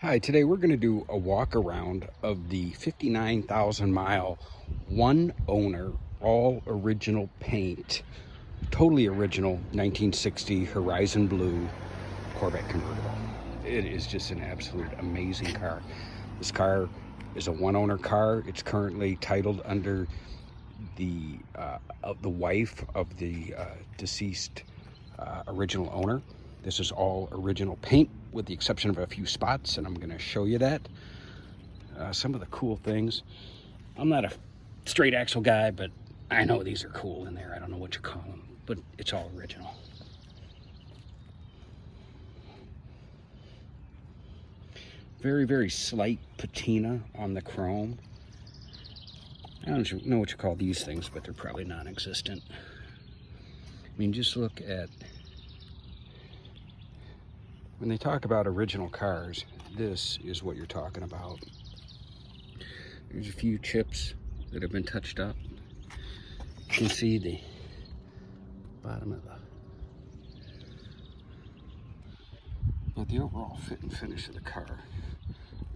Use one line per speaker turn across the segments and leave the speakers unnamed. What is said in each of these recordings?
Hi, today we're going to do a walk around of the 59,000 mile, one owner, all original paint, totally original 1960 Horizon Blue Corvette convertible. It is just an absolute amazing car. This car is a one owner car. It's currently titled under the wife of the deceased original owner. This is all original paint with the exception of a few spots, and I'm going to show you that. Some of the cool things. I'm not a straight axle guy, but I know these are cool in there. I don't know what you call them, but it's all original. Very, very slight patina on the chrome. I don't know what you call these things, but they're probably non-existent. I mean, just look at, when they talk about original cars, this is what you're talking about. There's a few chips that have been touched up. You can see the bottom of but the overall fit and finish of the car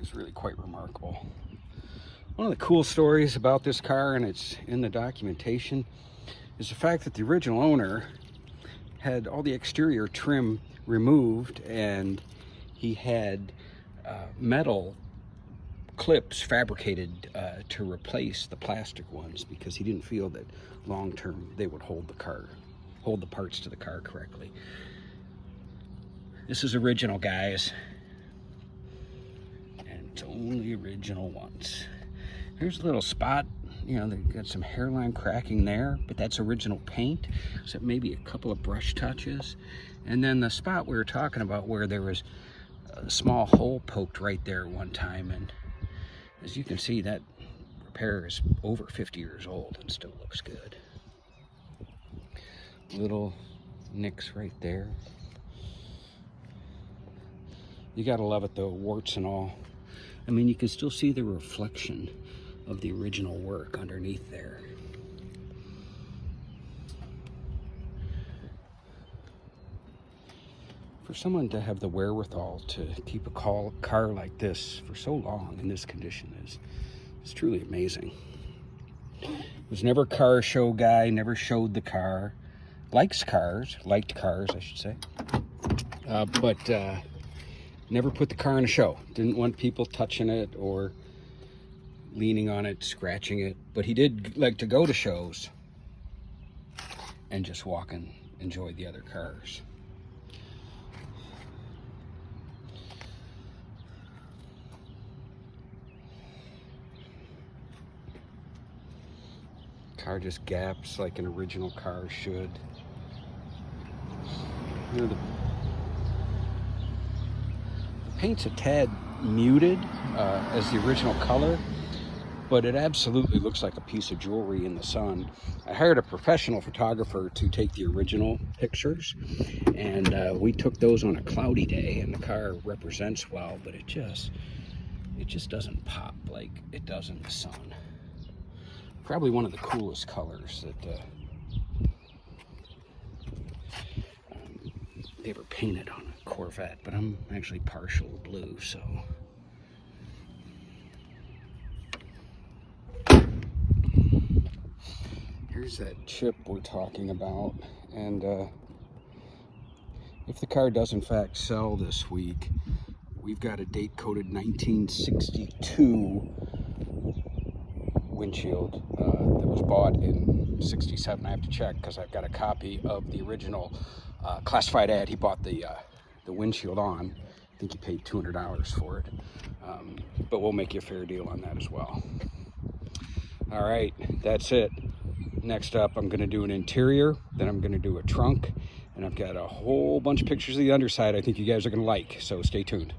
is really quite remarkable. One of the cool stories about this car, and it's in the documentation, is the fact that the original owner had all the exterior trim removed, and he had metal clips fabricated to replace the plastic ones because he didn't feel that long term they would hold the parts to the car correctly. This is original, guys, and it's only original once. Here's a little spot. You know, they've got some hairline cracking there, but that's original paint, except maybe a couple of brush touches. And then the spot we were talking about where there was a small hole poked right there at one time, and as you can see, that repair is over 50 years old and still looks good. Little nicks right there. You gotta love it though, warts and all. I mean, you can still see the reflection of the original work underneath there. For someone to have the wherewithal to keep a car like this for so long in this condition is truly amazing. Was never a car show guy, never showed the car. Liked cars, I should say. But never put the car in a show. Didn't want people touching it or leaning on it, scratching it. But he did like to go to shows and just walk and enjoy the other cars. Car just gaps like an original car should. You know, the paint's a tad muted as the original color, but it absolutely looks like a piece of jewelry in the sun. I hired a professional photographer to take the original pictures, and we took those on a cloudy day, and the car represents well, but it just doesn't pop like it does in the sun. Probably one of the coolest colors that they ever painted on a Corvette, but I'm actually partial blue, so. Here's that chip we're talking about, and if the car does in fact sell this week, we've got a date-coded 1962 windshield that was bought in 67. I have to check because I've got a copy of the original classified ad he bought the windshield on. I think he paid $200 for it, but we'll make you a fair deal on that as well. All right, that's it. Next up, I'm going to do an interior, then I'm going to do a trunk, and I've got a whole bunch of pictures of the underside I think you guys are going to like, so stay tuned.